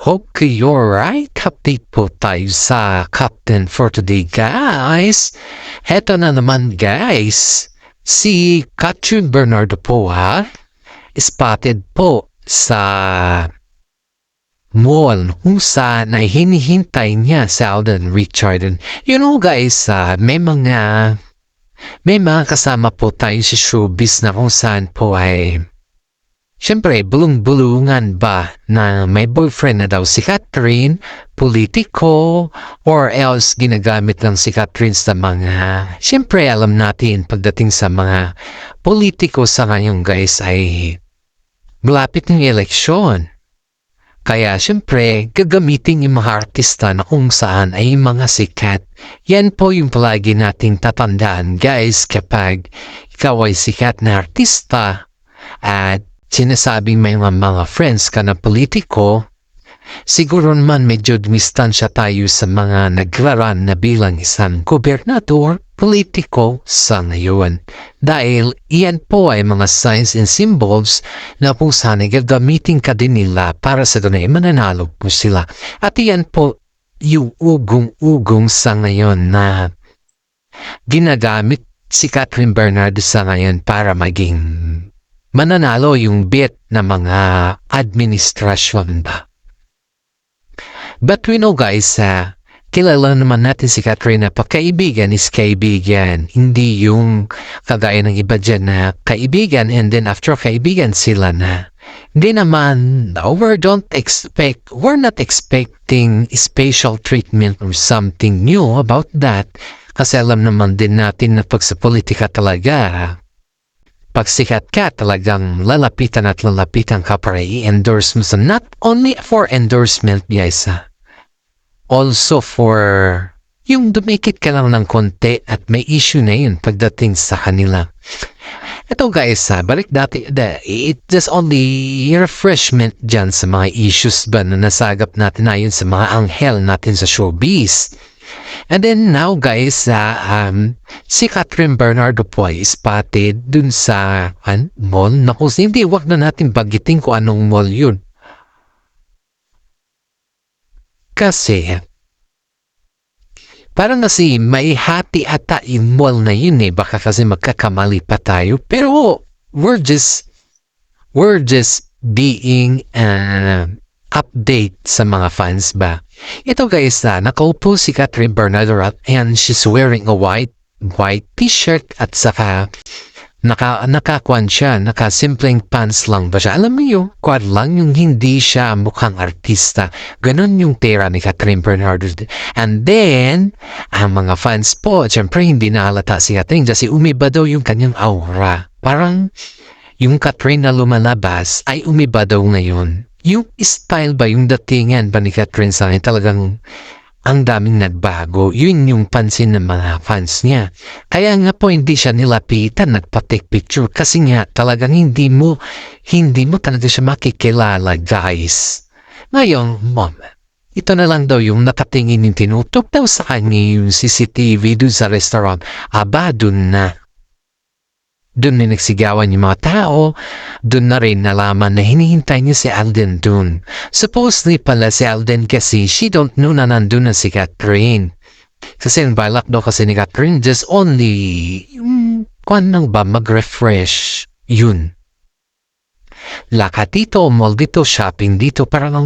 Okay, alright. Update po tayo sa Captain for today, guys. Heto na naman, guys. Si Catherine Bernardo po, spotted po sa mall kung saan ay hinihintay niya si Alden Richard. You know, guys, may mga kasama po tayo sa showbiz na kung saan po ay siyempre, bulong-bulungan ba na may boyfriend na daw si Catherine, politiko, or else ginagamit lang si Catherine sa mga, siyempre alam natin pagdating sa mga politiko sa ngayon, guys, ay malapit ng eleksyon. Kaya siyempre, gagamitin yung mga artista na kung saan ay mga sikat. Yan po yung palagi nating tatandaan, guys, kapag ikaw ay sikat na artista at sinasabing may mga friends ka na politiko, siguro naman medyo dumistansya tayo sa mga nagraran na bilang isang gobernador, politiko sa ngayon. Dahil iyan po ay mga signs and symbols na kung saan gagamitin ka din nila para sa ganun ay mananalo po sila. At iyan po yung ugong-ugong sa ngayon na ginagamit si Catherine Bernardo sa ngayon para maging mananalo yung bit na mga administrasyon ba. But we know, guys, kilala naman natin si Catherine na pagkaibigan is kaibigan. Hindi yung kagaya ng iba dyan na kaibigan and then after kaibigan sila na. Hindi naman, we're not expecting special treatment or something new about that. Kasi alam naman din natin na pag sa politika talaga, pag sikat ka, talagang lalapitan ka para i-endorse mo. So not only for endorsement, guys, also for yung dumikit ka lang ng konti at may issue na yun pagdating sa kanila. Ito, guys, balik dati, it just only refreshment dyan sa mga issues ba na nasagap natin ayon sa mga anghel natin sa showbiz. And then now, guys, si Catherine Bernardo po ay spotted dun sa mall. Naku, hindi, wag na natin bagitin kung anong mall yun. Kasi, parang kasi may hati ata yung mall na yun eh. Baka kasi magkakamali pa tayo. Pero, we're just being update sa mga fans ba. Ito, guys, nakaupo si Catherine Bernardo and she's wearing a white t-shirt at saka nakakuan siya, nakasimpleng pants lang ba siya. Alam mo yung quad lang, yung hindi siya mukhang artista. Ganon yung tera ni Catherine Bernardo. And then, ang mga fans po, syempre hindi nahalata si Catherine kasi umiba daw yung kanyang aura. Parang yung Catherine na lumalabas ay umiba daw ngayon. Yung style ba, yung datingan ba ni Catherine sa akin, talagang ang daming nagbago. Yun yung pansin ng mga fans niya. Kaya nga po hindi siya nilapitan, nagpa-take picture kasi nga talagang hindi mo talaga siya makikilala, guys. Ngayon, ito na lang daw yung nakatingin yung tinutok daw sa kanya yung CCTV dun sa restaurant. Aba, dun na nagsigawan yung mga tao, dun na rin nalaman na hinihintay niya si Alden dun. Supposedly pala si Alden kasi she don't know na nandun na si Catherine. Kasi ang balak daw kasi ni Catherine just only kung nang ba mag-refresh yun. Lakad dito, mall dito, shopping dito, parang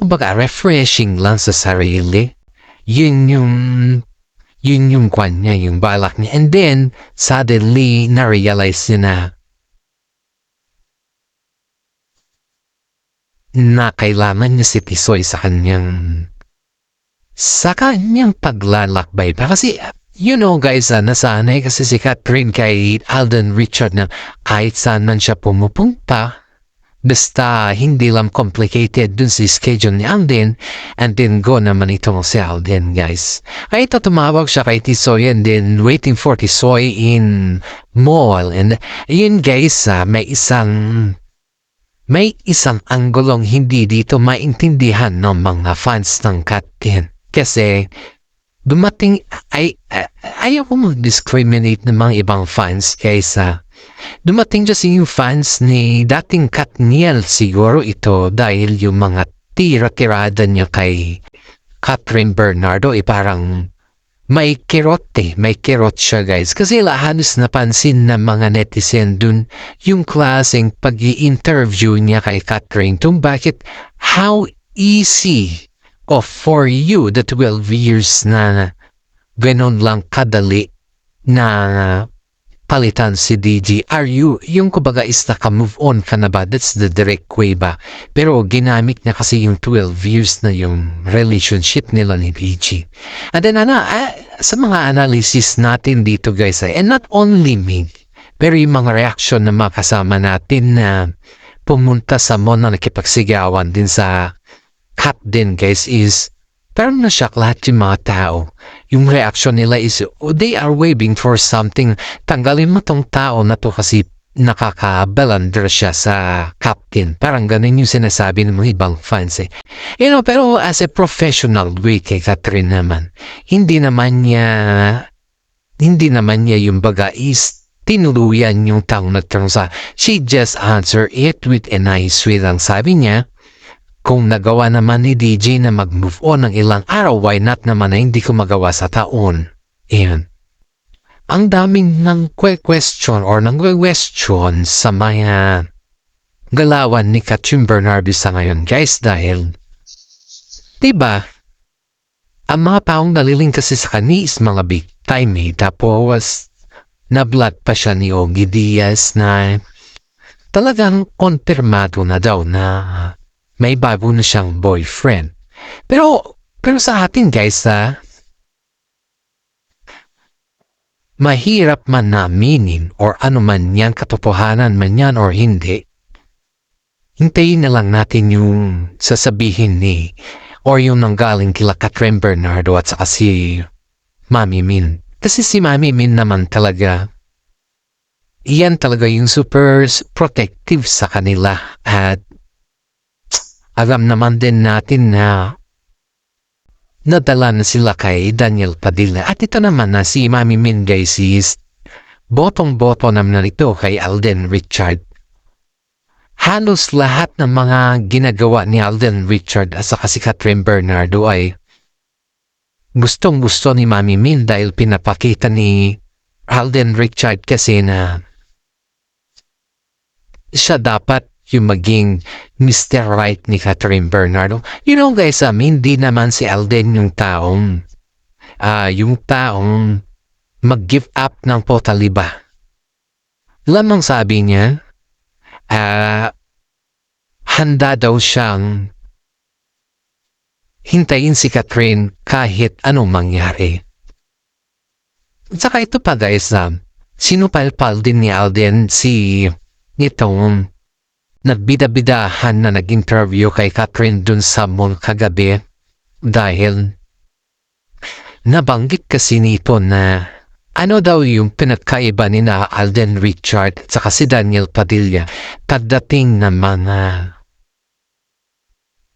baga refreshing lang sa sarili. Yun yung kwan niya, yung balak niya. And then, suddenly, na-realize niya na kailangan niya si Tisoy sa kanyang paglalakbay. Kasi, you know, guys, nasanay kasi si Catherine kay Alden Richard na kahit saan man siya pumupunta, basta hindi lang complicated dun sa schedule ni Alden, and then go naman itong si Alden, guys. Ay ito, tumawag siya kay Tisoy and then waiting for Tisoy in mall. And yun, guys, may isang anggulong hindi dito maintindihan ng mga fans ng Catherine. Kasi dumating, ayaw ko mag-discriminate ng mga ibang fans, guys, dumating kasi yung fans ni dating Katniel siguro ito dahil yung mga tira-tirada niya kay Catherine Bernardo parang may kirot siya guys. Kasi halos napansin ng mga netizen dun yung klaseng pag-i-interview niya kay Catherine kung bakit how easy for you the 12 years na ganon lang kadali na palitan si DG. Are you, yung kumbaga is naka-move on ka na ba? That's the direct way ba? Pero ginamit niya kasi yung 12 years na yung relationship nila ni DG. And then sa mga analysis natin dito guys, and not only me, pero yung mga reaction ng mga kasama natin na pumunta sa mall na nakipagsigawan din sa cut din guys is parang na-shock lahat yung mga tao. Yung reaction nila is, they are waving for something. Tanggalin mo tong tao na to kasi nakaka-belander siya sa captain. Parang ganun yung sinasabi ng mga ibang fans eh. You know, pero as a professional way kay Catherine naman, hindi naman niya yung baga is tinuluyan yung taong nagtanong sa. She just answer it with a nice way lang. Sabi niya, kung nagawa naman ni DJ na mag-move on ng ilang araw, why not naman na hindi ko magawa sa taon? Ayan. Ang daming ng question sa mga galawan ni Catherine Bernardo sa ngayon, guys, dahil diba, ang mga taong naliling kasi sa kanya is mga big time eh. Tapos, na-blood pa siya ni Ogie Diaz na talagang konfirmado na daw na may bago na siyang boyfriend. Pero sa atin guys mahirap man naminin or ano man yan, katotohanan man yan or hindi, hintayin na lang natin yung sasabihin ni or yung nanggaling kila Catherine Bernardo at saka si Mami Min. Kasi si Mami Min naman talaga, iyan talaga yung super protective sa kanila at alam naman din natin na nadala na sila kay Daniel Padilla. At ito naman na si Mami Min guys is botong-boto naman ito kay Alden Richard. Halos lahat ng mga ginagawa ni Alden Richard at saka si Catherine Bernardo ay gustong-gusto ni Mami Min dahil pinapakita ni Alden Richard kasi na siya dapat yung maging Mr. Right ni Catherine Bernardo. You know guys, hindi naman si Alden yung taong mag-give up ng totally ba. Lamang sabi niya, handa daw siyang hintayin si Catherine kahit anong mangyari. At saka ito pa guys, sinupalpal din ni Alden si nitong nagbida-bidahan na nag-interview kay Catherine dun sa mall kagabi dahil nabanggit kasi nito na ano daw yung pinagkaiba ni na Alden Richard at saka si Daniel Padilla pagdating ng mga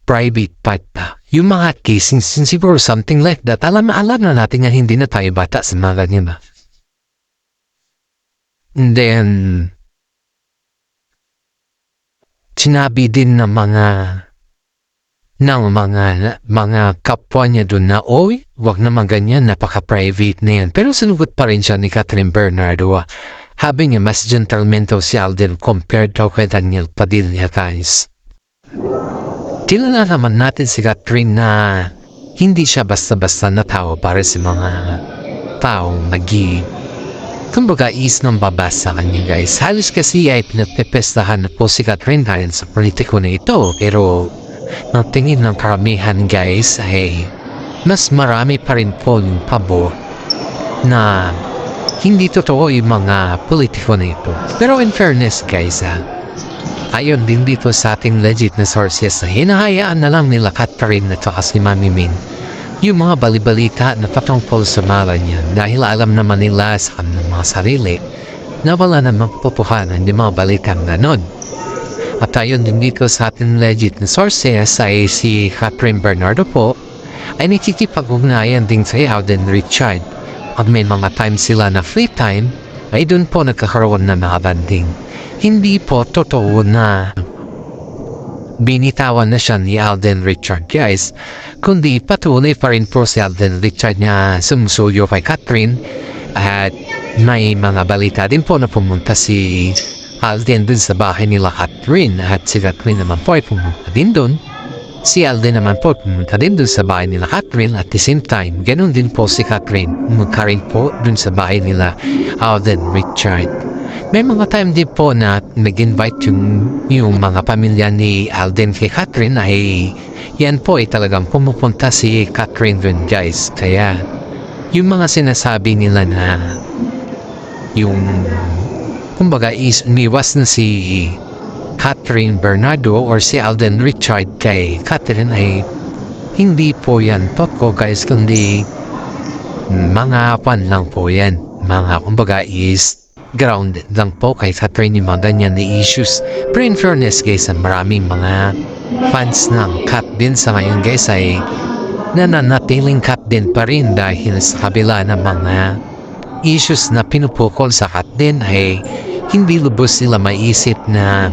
private part pa. Yung mga casing siguro something like that. Alam na natin nga hindi na tayo bata sa mga ganyan ba. And then sinabi din ng mga kapwa niya doon na, oy, wag naman ganyan, napaka-private na yan. Pero sinugot pa rin siya ni Catherine Bernardo. Habi niya, mas gentleman daw si Alden compared daw kay Daniel Padilla, guys. Kilala naman natin si Catherine na hindi siya basta-basta na tao para sa mga taong kumbaga is nang babasa kanya guys. Halos kasi ay pinagpepestahan na po si Catherine dahil sa politiko na ito. Pero ang tingin ng karamihan guys ay mas marami pa rin po yung pabor na hindi totoo yung mga politiko na ito. Pero in fairness guys ayon din dito sa ating legit na sources na hinahayaan na lang nila Catherine at saka si Mami Min yung mga balibalita na patungkol sa malan niya dahil alam naman nila sa kanilang mga sarili na wala namang pupuhanan yung mga balitang ganon. At ayon din dito sa ating legit na sources ay si Catherine Bernardo po ay nakikipag-ugnayan din sa Alden Richard at may mga time sila na free time ay dun po nagkakaroon na mga banding. Hindi po totoo na binitawan na siya ni Alden Richard guys, kundi patuloy pa rin po si Alden Richard na sumusuyo kay Catherine at may mga balita din po na pumunta si Alden dun sa bahay nila Catherine at si Catherine naman po ay pumunta din dun. Si Alden naman po pumunta din dun sa bahay nila Catherine at the same time, ganun din po si Catherine pumunta rin po dun sa bahay nila Alden Richard. May mga time din po na nag-invite yung mga pamilya ni Alden kay Catherine ay yan po ay talagang pumupunta si Catherine dun guys. Kaya yung mga sinasabi nila na yung kumbaga umiwas na si Catherine Bernardo or si Alden Richard kay Catherine ay hindi po yan totoo guys, kundi mga pan lang po yan, mga kumbaga is grounded lang po kay Catherine yung mga ganyan na issues. Pero in fairness guys, maraming mga fans ng Cat din sa ngayon guys ay nananatiling Cat din pa rin dahil sa kabila ng mga issues na pinupukol sa Cat din ay hindi lubos sila maisip na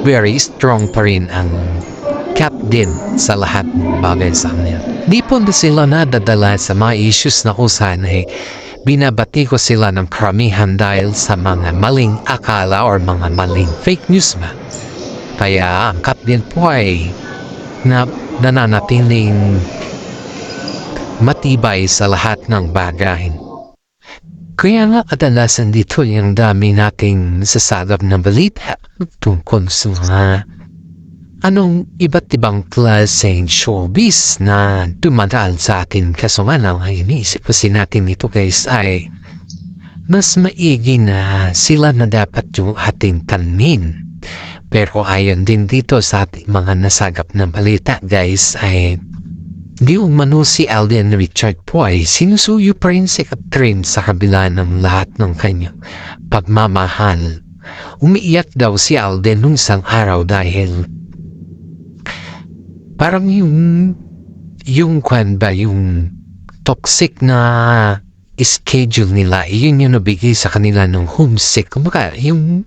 very strong pa rin ang Cat din sa lahat ng bagay sa kanila. Di po na sila nadadala sa mga issues na kung saan ay binabati ko sila ng karamihan dahil sa mga maling akala or mga maling fake news ba. Kaya ang Cat din po ay nananatiling matibay sa lahat ng bagay. Kaya nga kadalasan dito yung dami nating nasasagap na balita tungkol sa mga anong iba't ibang klaseng showbiz na dumadaan sa atin. Kaso nga lang ay iniisip kasi natin ito guys ay mas maigi na sila na dapat yung ating tanin. Pero ayon din dito sa ating mga nasagap na balita guys ay di umano si Alden Richard po ay sinusuyo pa rin si Catherine sa kabila ng lahat ng kanyang pagmamahal. Umiiyak daw si Alden nung isang araw dahil parang yung kwan ba, yung toxic na schedule nila, yun yung nabigay sa kanila ng homesick. Kumbaga, yung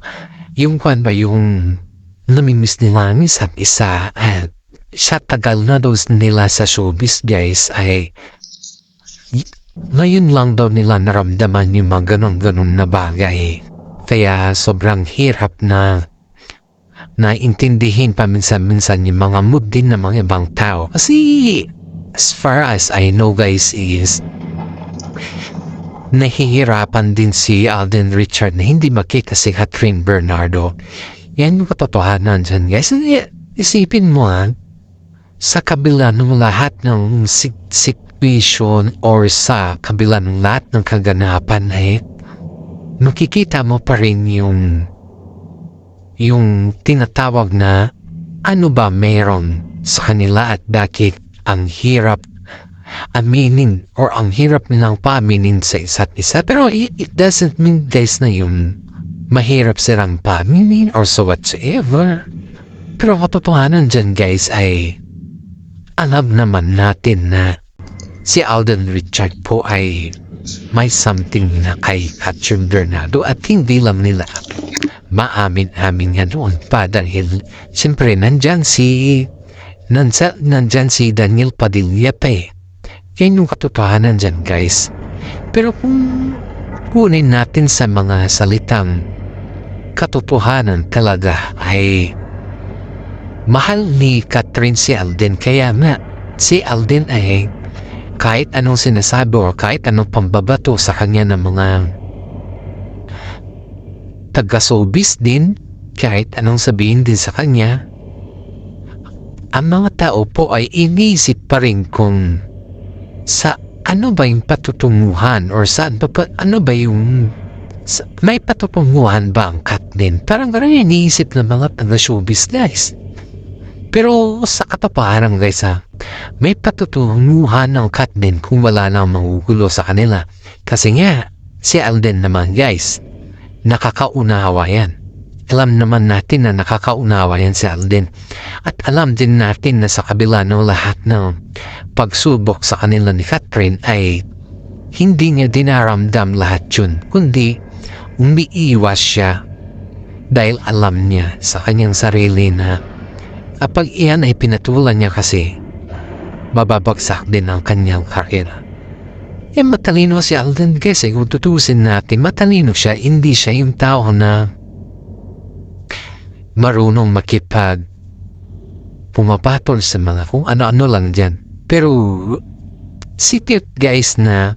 kwan ba, yung namimiss nila ang isa't isa at sa tagal na daw nila sa showbiz guys ay ngayon lang daw nila naramdaman yung mga ganon-ganon na bagay. Kaya sobrang hirap na intindihin paminsan-minsan yung mga mood din ng mga ibang tao. Kasi as far as I know guys is nahihirapan din si Alden Richard na hindi makita si Catherine Bernardo. Yan yung katotohanan dyan guys. Isipin mo sa kabila ng lahat ng situation or sa kabila ng lahat ng kaganapan ay makikita mo pa rin yung tinatawag na ano ba meron sa kanila at bakit ang hirap aminin or ang hirap nilang paaminin sa isa't isa. Pero it doesn't mean guys na yung mahirap silang paaminin or so whatsoever. Pero katotohanan dyan guys ay alam naman natin na si Alden Richard po ay may something na kay Catherine Bernardo at hindi lang nila maamin-amin nga noon pa dahil siyempre nandyan si Daniel Padilla pa eh. Yan yung katotohanan dyan guys. Pero kung kunin natin sa mga salitang katotohanan talaga ay mahal ni Catherine si Alden. Kaya nga si Alden ay kahit anong sinasabi o kahit anong pambabato sa kanya ng mga taga-showbiz din, kahit anong sabihin din sa kanya, ang mga tao po ay iniisip pa rin kung sa ano ba yung patutunguhan or saan ba ano ba yung may patutunguhan ba ang Cat din. Parang iniisip ng mga taga-showbiz guys. Pero sa katotohanan guys may patutunguhan ng Cat din kung wala nang magugulo sa kanila. Kasi nga, si Alden naman guys, nakakaunawa yan. Alam naman natin na nakakaunawa yan si Alden. At alam din natin na sa kabila ng lahat ng pagsubok sa kanila ni Catherine ay hindi niya dinaramdam lahat yun. Kundi umiiwas siya dahil alam niya sa kanyang sarili na Kapag iyan ay pinatulan niya kasi, mababagsak din ang kanyang karera. Matalino si Alden kasi kung tutusin natin, matalino siya, hindi siya yung tao na marunong makipag pumapatol sa mga kung ano-ano lang dyan. Pero sikip guys na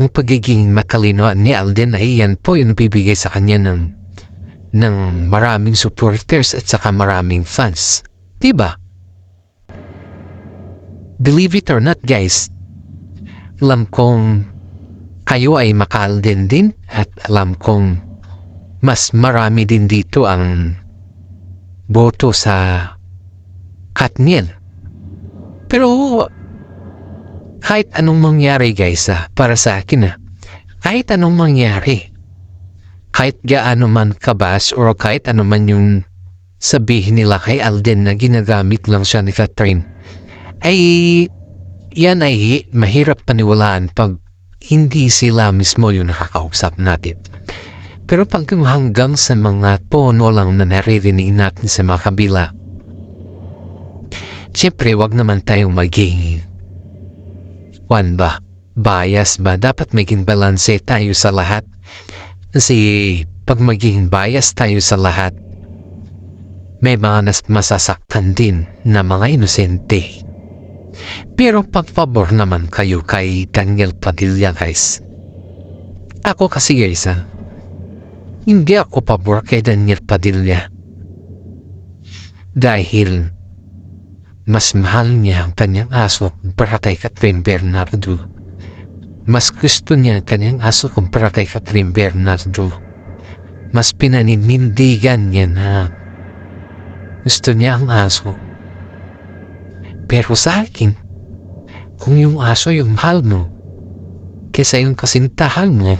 ang pagiging matalino ni Alden ay yan po yung bibigay sa kanya ng maraming supporters at saka maraming fans. Diba? Believe it or not guys, alam kong kayo ay maka-Alden din at alam kong mas marami din dito ang boto sa Katniel. Pero kahit anong mangyari guys para sa akin kahit anong mangyari, kahit gaano man kabas or kahit ano man yung sabihin nila kay Alden na ginagamit lang siya ni Catherine, ay yan ay mahirap paniwalaan pag hindi sila mismo yung nakakausap natin. Pero pag hanggang sa mga tono lang na naririnig natin sa mga kabila, siyempre wag naman tayong maging bias ba? Dapat maging balanse tayo sa lahat. Kasi pag maging bias tayo sa lahat, may mga masasaktan din na mga inosente. Pero pagpabor naman kayo kay Daniel Padilla guys. Ako kasi guys hindi ako pabor kay Daniel Padilla. Dahil mas mahal niya ang kanyang aso kumpara kay Catherine Bernardo. Mas gusto niya ang kanyang aso kumpara kay Catherine Bernardo. Mas pinaninindigan niya na gusto niya ang aso. Pero sa akin, kung yung aso yung mahal mo, kesa yung kasintahan mo,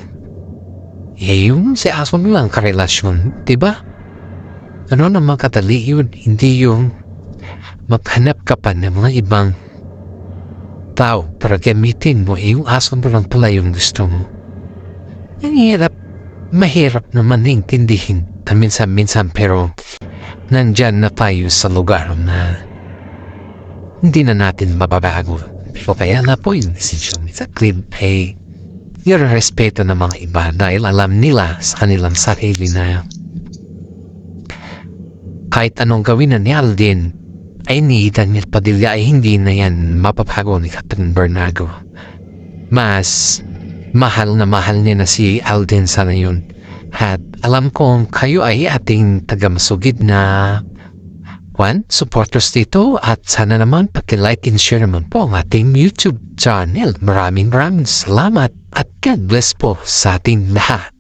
yung si aso mo lang karelasyon, diba? Ano naman kadali yun, hindi yung maghanap ka pa ng mga ibang tao para gamitin mo, yung aso mo lang pala yung gusto mo. Mahirap naman intindihin minsan pero nandyan na tayo sa lugar na hindi na natin mababago. So kaya na po yung decision sa Clint ay yung respeto ng mga iba dahil alam nila sa kanilang sarili na kahit anong gawin na ni Alden ay ni Daniel Padilla ay hindi na yan mapapago ni Catherine Bernardo. Mas mahal niya na si Alden sa ngayon. At alam kong kayo ay ating tagamasugid na supporters dito at sana naman paki-like and share naman po ang ating YouTube channel. Maraming salamat at God bless po sa ating lahat.